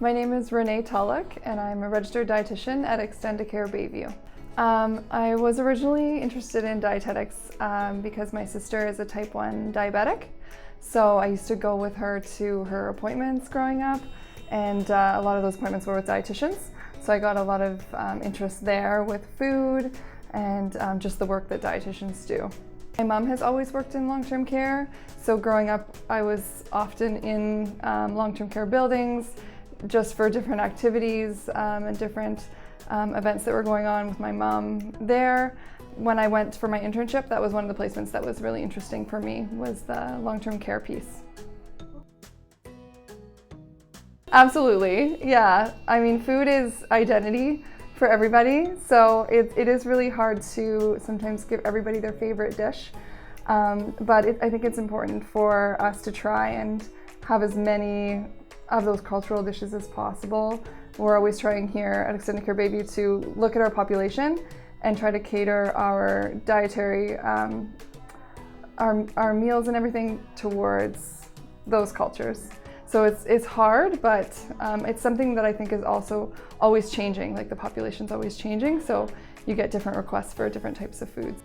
My name is Renae Tulloch and I'm a registered dietitian at Extendicare Bayview. I was originally interested in dietetics because my sister is a type 1 diabetic. So I used to go with her to her appointments growing up, and a lot of those appointments were with dietitians. So I got a lot of interest there with food and just the work that dietitians do. My mom has always worked in long-term care, so growing up I was often in long-term care buildings just for different activities and different events that were going on with my mom there. When I went for my internship, that was one of the placements that was really interesting for me, was the long-term care piece. Absolutely, yeah. I mean, food is identity for everybody, so it is really hard to sometimes give everybody their favorite dish, but I think it's important for us to try and have as many of those cultural dishes as possible. We're always trying here at Extendicare Bayview to look at our population and try to cater our dietary, our meals and everything towards those cultures. So it's hard, but it's something that I think is also always changing, like the population's always changing, so you get different requests for different types of foods.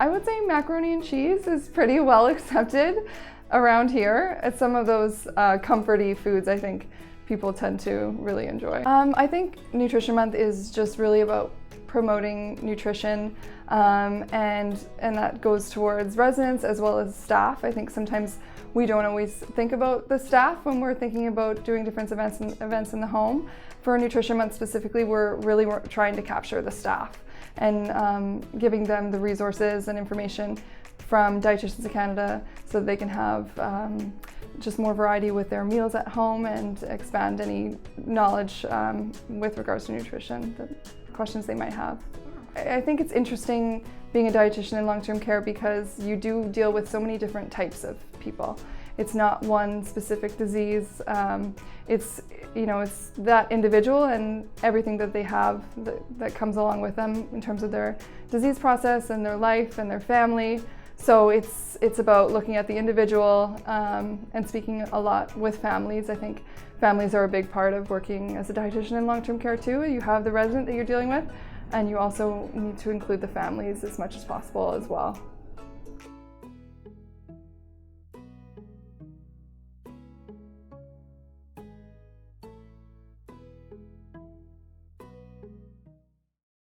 I would say macaroni and cheese is pretty well accepted around here. It's some of those comforty foods I think people tend to really enjoy. I think Nutrition Month is just really about promoting nutrition, and that goes towards residents as well as staff. I think sometimes we don't always think about the staff when we're thinking about doing different events in the home. For Nutrition Month specifically, we're really trying to capture the staff and giving them the resources and information from Dietitians of Canada so that they can have just more variety with their meals at home and expand any knowledge with regards to nutrition, the questions they might have. I think it's interesting being a dietitian in long-term care because you do deal with so many different types of people. It's not one specific disease. It's that individual and everything that they have that comes along with them in terms of their disease process and their life and their family. So it's about looking at the individual and speaking a lot with families. I think families are a big part of working as a dietitian in long-term care too. You have the resident that you're dealing with, and you also need to include the families as much as possible as well.